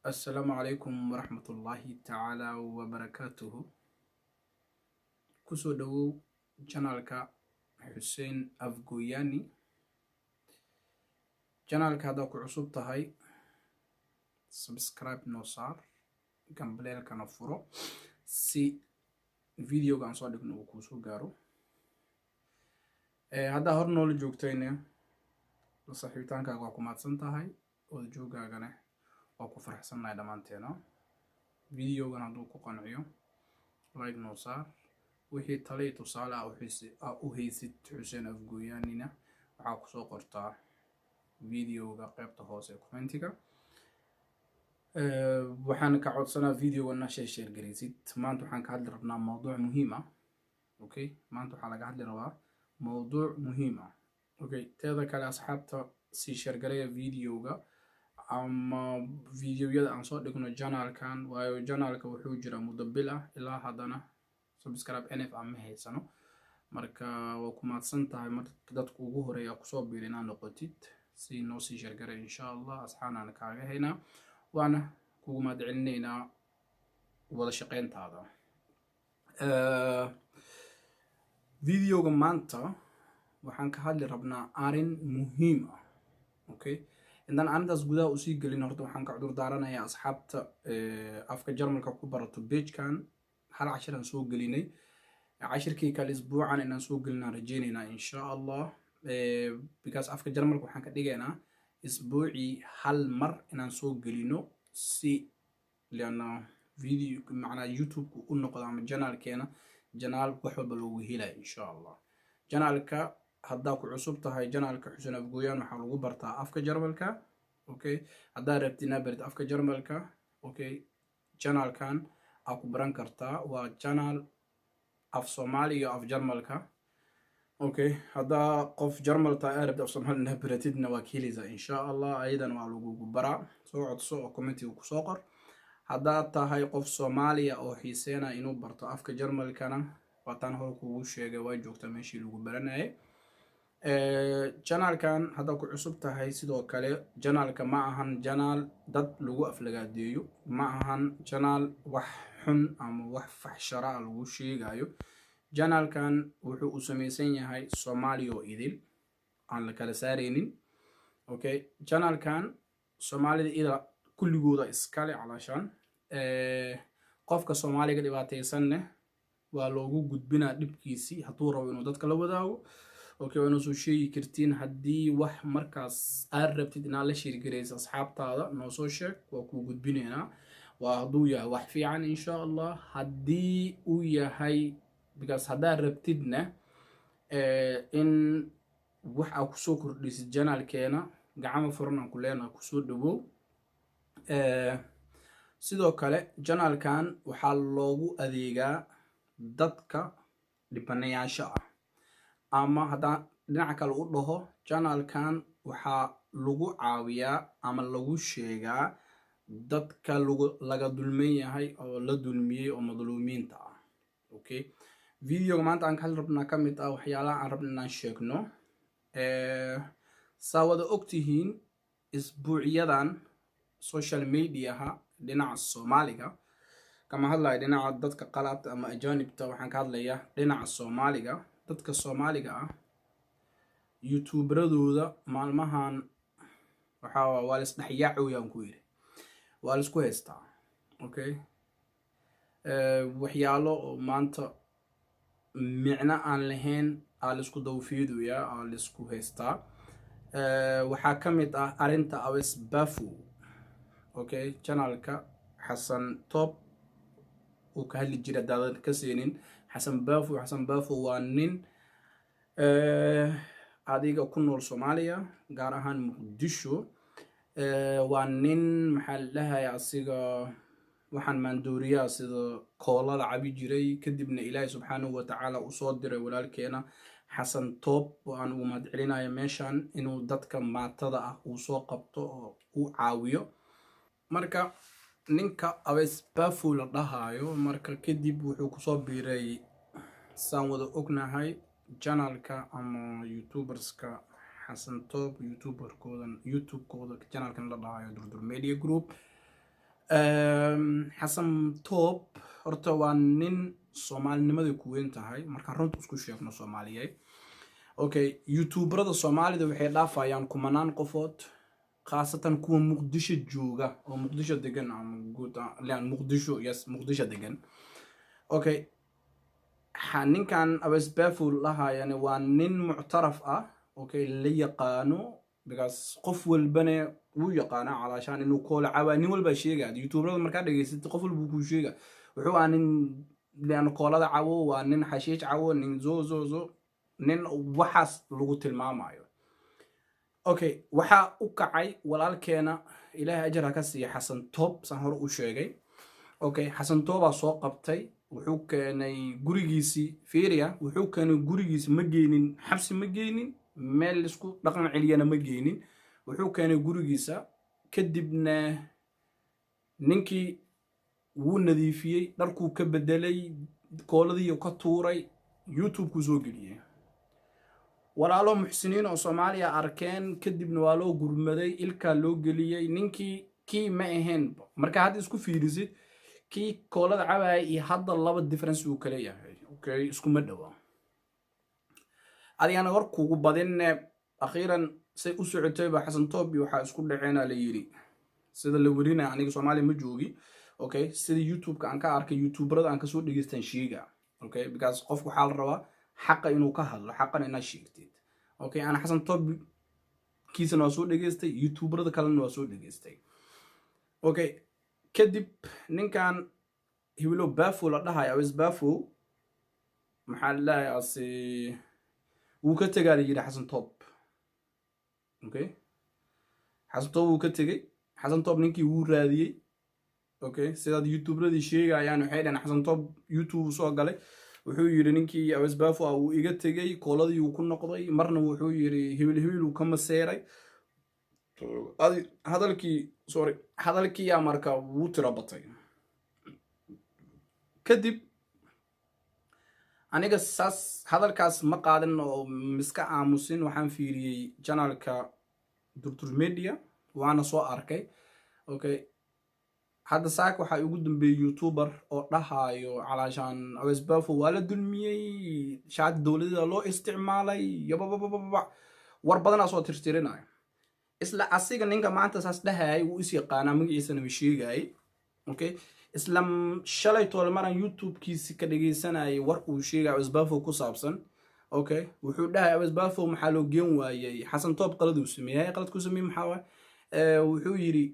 السلام عليكم ورحمة الله تعالى وبركاته. كسو دو جنالك حسين أفغوياني. جنالك هذا كعصوب تهي سبسكرايب نوصار جنبليل كنفرو سي فيديو كان صادق نو كسو جارو. هذا هرنو لجوكتين لصحيبتان كاكو ماتسن تهي ودجوغا غنه وكو فرحسن ناي دمانتينا فيديو كان هدو كو قنعيو لايك نوصار wixii talay tusaale u haysid Xuseen Afgooyaanina waxaa ku soo qortaa videoga qaybta hoose commentiga. waxaan ka codsanaa videogana share gareysid. maanta waxaan ka hadli rabnaa mowduuc muhiim ah. okay, maanta waxaa laga hadli rabaa mowduuc muhiim ah. okay, teeda kale asxaabta si share gareeya videoga ama videoyada aan soo dhigno janaalkan, waayo janaalka wuxuu jiraa muddo bil ah ilaa haddana subscribe NF ama haysano. marka waa ku maadsan tahay marka dadku ugu horeeya ku soo biirina noqotid si noo sii share garay insha Allah. asxaanana kaaga hayna waana kugu mahadcelineynaa wada shaqeyntaada. videoga maanta waxaan ka hadli rabnaa arin muhiim ah. okay, intaan arintaas gudaha u sii gelin horta waxaan ka cudur daaranayaa asxaabta afka Jarmalka ku barato page-kan. hal cashir aan soo gelinay cashirkii kale isbuucan inaan soo gelinaa rajeynaynaa insha Allah. because afka Jarmalka waxaan ka dhigaynaa isbuucii hal mar inaan soo gelino si liana video macna YouTube u noqdo ama janaalkeena janaal wax walba loogu helayo insha Allah. janaalka haddaa ku cusub tahay janaalka Xuseen Afgooyaan waxaa lagu bartaa afka Jarmalka. okay, haddaa rabtina barid afka Jarmalka okay, janaalkan aku baran kartaa waa janaal af Soomaali iyo af Jarmalka. okay, haddaa qof Jarmalta arab af Soomaali na baratidna waa kiiliza insha Allah. aydan waa lagu baraa. soo codso oo commentiga ku soo qor. haddaa tahay qof Soomaaliya oo xiiseena inuu barto afka Jarmalkana waataan hor kugu sheegay waa joogta meeshii lagu baranayay. janaalkan haddaa ku cusub tahay sidoo kale janaalka ma ahan janaal dad lagu aflagaadeeyo, ma ahan janaal wax xun ama wax faxshara lagu sheegayo. janaalkan wuxuu u samaysan yahay Soomaali oo idil aan la kala saareynin. okay, janaalkan Soomaalida ila kulligooda iskale calashan qofka Soomaaliga dhibaataysanne waa loogu gudbinaa dhibkiisii hadduu rabo inuu dadka la wadaago. okay, waana soo sheegi kartiin haddii wax markaas aad rabtid inaad la sheergareyso asxaabtaada noo soo sheeg waa kuu gudbinaynaa. waa hadduu yahay wax fiican insha Allah. haddii uu yahay because haddaad rabtidna in wax aad kusoo kordhisid janaalkeena gacmo furan aan ku leenahay kusoo dhawow. sidoo kale janaalkan waxaa loogu adeegaa dadka dhibanayaasha ah, ama haddaan dhinaca kale u dhaho janaalkan waxaa lagu caawiyaa ama lagu sheegaa dadka laga dulman yahay oo la dulmiyey oo madluumiinta ah. okay, videoga maanta aan ka hadli rabnaa ka mid ah waxyaalaha aan rabna inaan sheegno. saa wada ogtihiin isbuucyadan social mediaha dhinaca Soomaaliga kama hadlayo dhinaca dadka qalaad ama ajaanibta, waxaan ka hadlayaa dhinaca Soomaaliga. dadka Soomaaliga ah youtuberadooda maalmahan waa la isdhexyaacooyaan ku yiri, waa la isku haystaa. okay, waxyaalo oo maanta micno aan lahayn aa la isku dawfiidoyaa aa la isku haystaa. waxaa ka mid ah arinta Awees Bafo. okay, janaalka Xasan Top uu ka hadli jiray daadan ka seenin Xasan Bafo waa nin adiga ku nool Soomaaliya gaar ahaan Muqdisho. waa nin maxaa la dhahayaa asiga waxaan maandooriyaa sida koolada cabi jiray kadibna Ilaahay subxaanahu wa tacaala u soo diray walaalkeena Xasan Top oo aan ugu mahadcelinayo meeshan inuu dadka maatada ah uu soo qabto oo uu caawiyo. marka ninka Awees Bafo la dhahayo marka kadib wuxuu kusoo biiray saan wada ognahay janaalka ama youtuberska Xasan Top youtuberkoodan youtube-kooda janaalkan la dhahayo Durdur Media Group. xasan toob horta waa nin soomaalinimada ku weyn tahay markaan runta isku sheegno soomaaliyeed. Okay, youtuberada soomaalida waxay dhaafayaan kumanaan qofood, khaasatan kuwa muqdisho jooga oo muqdisho degan ama guud ahaan muqdisho, yes, muqdisho degan. Okay, ninkan Awees Baaful lahayani waa nin muctaraf ah, okay, la yaqaano because qof walbana wuu yaqaana calaashaan inuu koola cawaa nin walba sheegay youtuberada markaa dhageysatay qof walba ku sheega wuxuu aan nin laan koolada cawo, waa nin xashiish cawo, nin zo nin waxaas lagu tilmaamayo. Okay, waxa u kacay walaalkeena ilaahay ajar ka siiya xasan toob san hore u sheegay. Okay, xasan toob soo qabtay wuxuu keenay gurigiisii fiiriya, wuxuu keenay gurigiisi ma geenin xabsi, ma geenin meel isku dhaqan celiyana ma geenin, wuxuu keenay gurigiisa. kadibna ninkii wuu nadiifiyey, dharkuu ka bedelay, kooladii ka tuuray, youtube ku soo geliyay. walaalo muxsiniin oo Soomaaliya arkeen, kadibna waa loo gurmaday, ilka loo geliyay. ninkii kii ma ahayn marka hadda isku fiirisid kii koolada cabaay iyo hadda laba difference uu kala yahay. Okay, isku ma dhawa. adiyana war kuugu badin akhiran say u socotay ba xasan toob waxa isku dhaceena la yiri sida la warina aniga Soomaali ma joogi. Okay, sida youtube-ka aan ka arkay youtuberada aan ka soo dhageystan sheega. Okay, because qofku waxa la rabaa xaq inuu ka hadlo, xaqan inaad sheegtid. Okay, ana xasan toob kiisana waa soo dhageystay, youtuberada kalena waa soo dhageystay. Okay, kadib ninkan hiwilo Baaful la dhahay Awees Baaful maxaa la yaasi wuu ka tagay yiri xasan toob. Okay, xasan toob wuu ka tagay, xasan toob ninkii wuu raadiyay. Okay, sida youtuberada sheegayaan waxay dhahan xasan toob youtube soo galay, wuxuu yiri ninkii Awees Baaful uu iga tagay, kooladii uu ku noqday, marna wuxuu yiri hibil uu ka maseeray. hadalkii marka wuu tirabatay. kadib aniga saas hadalkaas ma qaadan oo miska aamusin, waxaan fiiriyay channelka Durdur Media waana soo arkay. Okay, hadda saak waxa ugu dambeeyay youtuber oo dhahayo calaashaan Awees Baaful waa la dulmiyay, shaad dawladda loo isticmaalay, war badan soo tirtirinayo. isla asiga ninka maanta saas dhahay uu is yaqaana magaciisana ma sheegay. Okay, islam shalay toolmaran youtube-kiisi ka dhageysanayay war uu sheegay Awees Baaful ku saabsan. Okay, wuxuu dhahay Awees Baaful maxaa loo geen waayay xasan toob qalad uu sameeyay. qaladku sameeyay maxaa wuxuu yiri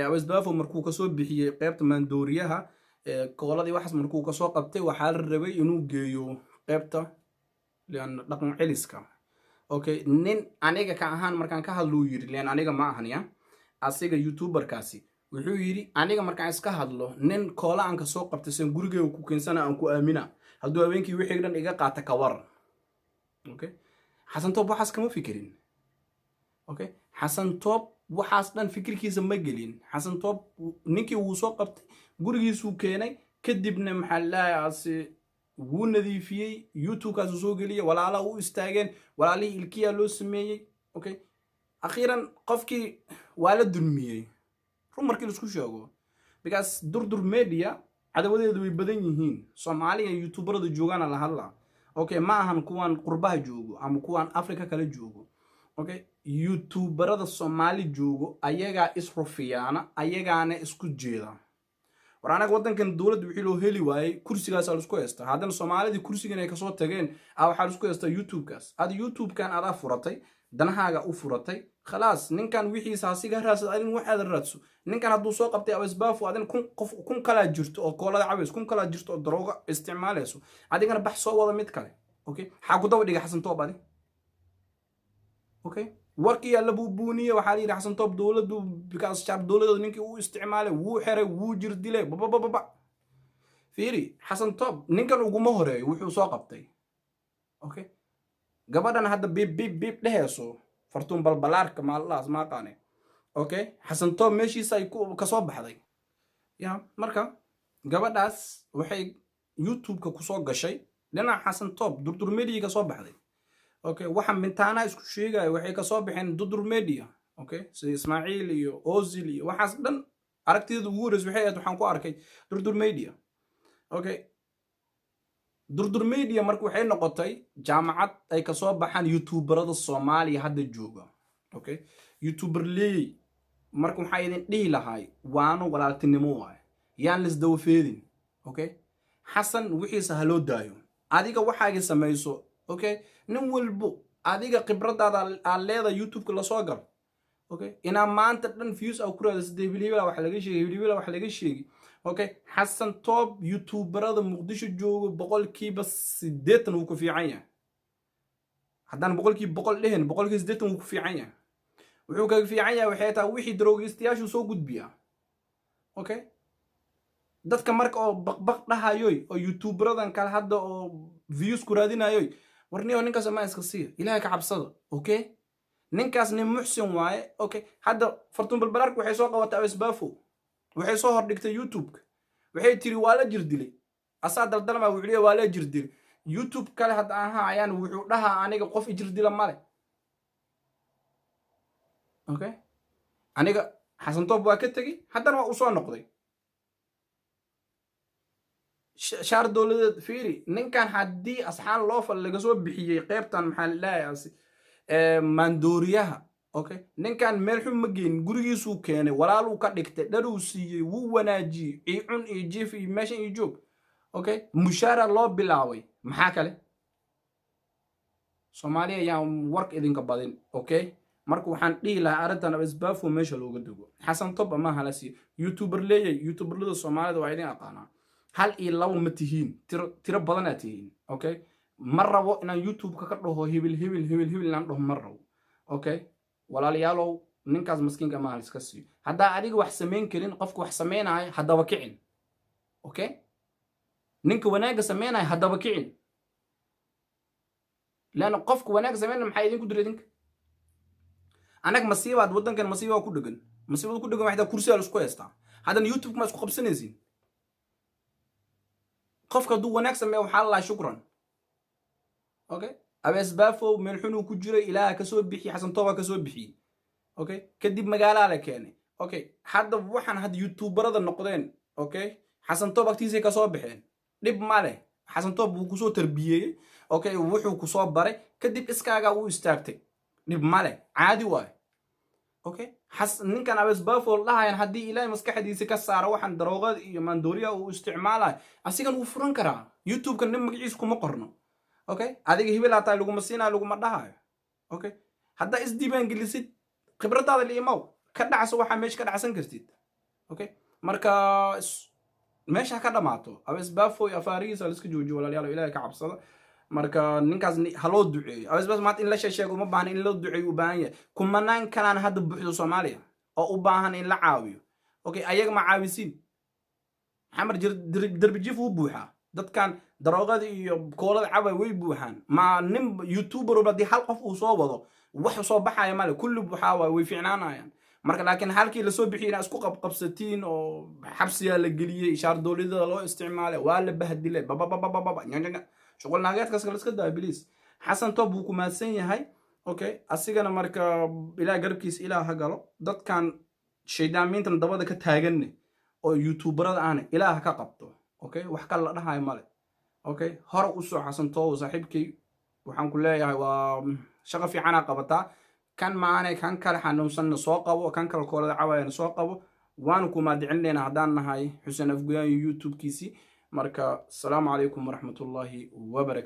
Awees Baaful markuu ka soo bixiyay qaybta maandooriyaha, kooladii waxaas markuu ka soo qabtay waxa la rabay inuu geeyo qaybta laan dhaqan celiska. Okay, nin aniga ka ahaan markaan ka hadlo yiri leen aniga ma ahaniya asiga youtuber kaasi wuxuu yiri aniga markaan iska hadlo nin koola aan ka soo qabtay san gurigeeyo ku keensana aan ku aamina hadduu haweenkii wixii dhan iga qaata ka waran. Okay, xasan toob waxaas kama fikirin. Okay, xasan toob waxaas dhan fikirkiisa ma gelin. xasan toob ninkii wuu soo qabtay, gurigiisuu keenay, kadibna maxaa la yaasi wuu nadiifiyay, youtube-kaas soo geliyay, walaalaha u istaageen, walaalihii ilkiya loo sameeyay. Okay, akhiran qofkii waa la dulmiyay run markii la isku sheego, because Durdur Media cadawadeedu way badan yihiin. Soomaaliya youtuberada joogaana la hadlaa. Okay, ma ahan kuwan qurbaha joogo ama kuwan Afrika kala joogo. Okay, youtuberada Soomaali joogo ayaga is rufiyaana, ayagaana isku jeeda. war anaga wadankan dawladdu wixii loo heli waayay kursigaas la isku heesta. haddana Soomaalida kursigan ay ka soo tageen waxa la isku heesta youtube-kaas. youtube-kan aad furatay, danahaaga u furatay, khalaas ninkan wixiisa asiga raasad adin wax aad raadso. ninkan hadduu soo qabtay Awees Baaful adin kun kala jirto oo koolada cabeys, kun kala jirto oo darooga isticmaalayso, adigana bax soo wada mid kale. Okay, xaq ku daba dhiga xasan toob adi. Okay, warkii la buubuniye waxa la yiri xasan toob dawladdu because shacab dawladdu ninkii uu isticmaalay wuu xiray, wuu jir dilay. fiiri xasan toob ninkan ugu ma horeeyo wuxuu soo qabtay. Okay, gabadhan hadda bib dhaheeso fartuun balbalaarka maalaas ma qaane. Okay, xasan toob meeshiisa ay ka soo baxday. marka gabadhaas waxay youtube-ka ku soo gashay dhinaca xasan toob Durdur Media ka soo baxday. Okay, waxa mintaana isku sheegay waxay ka soo baxeen Durdur Media. Okay, sida Ismaaciil iyo Ozil iyo waxaas dhan aragtideedu ugu horreysay waxay ahayd waxaan ku arkay durdur media. Okay, durdur media marka waxay noqotay jaamacad ay ka soo baxaan youtuberada Soomaaliya hadda jooga. Okay, youtuber leey marka waxay idin dhihi lahay waanu walaaltinimo waay yaan lis dawfeedin. Okay, xasan wixiisa haloo daayo adiga waxaaga samayso. Okay, nin walbo adiga khibradaada aan leedahay youtube-ka la soo gal. Okay, ina maanta dhan views aw ku raadis deebilibila wax laga sheegay deebilibila wax laga sheegay. Okay, xasan top youtuberada muqdisho joogo boqolkiiba 80 uu ku fiican yahay. haddaan boqolkiiba 100 dhehen boqolkiiba 80 uu ku fiican yahay. wuxuu ka fiican yahay waxay tahay wixii daroogistayaashu soo gudbiya. Okay, dadka marka oo baqbaq dhahayoy oo youtuberadan kale hadda oo views ku raadinayoy warniyo ninkaas ma iska siiya ilaahay ka cabsada. Okay, ninkaas nin muxsin waaye. Okay, hadda fartuun balbalaarku waxay soo qabatay asbaafo waxay soo hordhigtay youtube waxay tiri waa la jir dilay asaa daldalma wuxuu leeyahay waa la jir dilay. youtube kale hadda aha ayaan wuxuu dhahaa aniga qof jir dila male. Okay, aniga xasan toob waa ka tagay haddana waa u soo noqday. shaar dowladeed fiiri ninkan haddii asxaan loo fal laga soo bixiyey qaybtan maxaa la dhahayaa maandooriyaha. Okay, ninkan meel xun ma geen gurigiisuu keenay walaaluu ka dhigtay dharuu siiyey wuu wanaajiyey ciicun iyo jiif iyo meeshan iyo joog. Okay, mushaara loo bilaabay maxaa kale Soomaaliya ayaan wark idinka badin. Okay, marka waxaan dhihi lahaa arrintan asbaafo meesha looga dugo xasan tob ama halasi youtuber leeyay youtuberlada Soomaalida waa idin aqaana hal iyo labo ma tihiin tiro badan aad tihiin. Okay, ma rabo inaan youtube-ka ka dhaho hibil inaan dhaho ma rabo. Okay, walaalayaalow ninkaas maskiinka ma iska siiyo haddaa adiga wax samayn karin qofka wax samaynayo haddaba kicin. Okay, ninka wanaaga samaynayo haddaba kicin laana qofka wanaaga samaynayo maxay idinku diray idinka anag masiibaad wadankan masiiba ku dhagan masiibada ku dhagan waxda kursi isku heystaa haddana youtube ma isku qabsanaysiin. qofka duu wanaag sameeyo waxa la shukran. Okay, abasbaafo meel xun ku jiray ilaaha ka soo bixi xasan tooba ka soo bixi. Okay, kadib magaala la keenay. Okay, hadda waxaan had youtuberada noqdeen. Okay, xasan toob agtiisa ka soo bixeen dib male xasan toob uu ku soo tarbiyay. Okay, wuxuu ku soo baray kadib iskaaga uu istaagtay dib male caadi waay. Okay, ninkan abasbaafo lahayn haddii ilaahay maskaxdiisa ka saaro waxaan daroogada iyo maandooriya uu isticmaalay asigan uu furan karaa youtube-ka nin magaciisa kuma qorno. Okay, adiga hibil ataa lagu masiina lagu ma dhahayo. Okay, hadda isdiibaan gelisid khibradaada liimaw ka dhacso waxa meesha ka dhacsan kartid. Okay, marka meesha ka dhamaato abasbaafo iyo afaariisa la iska joojiyo walaalayaal ilaahay ka cabsada. marka ninkaas haloo duceeyo abasbaas maanta in la sheego uma baahna in loo duceeyo u baahan yahay kumanaan kalaan hadda buuxdo Soomaaliya oo u baahan in la caawiyo. Okay, ayaga ma caawisiin xamar darbijif uu buuxa dadkan daroogada iyo koolada cabay way buuxaan ma nin youtuber oo badii hal qof uu soo wado wax soo baxaya male kullu buuxa way fiicnaanayaan. marka laakiin halkii la soo bixiyay isku qabqabsatiin oo xabsiga la geliyay shaar dowladda loo isticmaalay waa la bahdilay شغل ناقات كسر لسه كده إبليس حسن توب وكمان سنة هاي. أوكي أسيقنا مركا إلى قرب كيس إلى هقاله ضد كان شيء دامين تنضبط كتاجني أو يوتيوبر أنا إلى هكقبته. أوكي وحكى الله هاي ماله. أوكي هرق أسوع حسن توب وصاحبك وحن كلها يعني وشغفي عنا قبطة كان معنا كان كرح نوصل نساقه وكان كل عوايا نساقه وانكم ما دعنا هدانا هاي حسين أفجان يوتيوب كيسي. مركا السلام عليكم ورحمة الله وبركاته.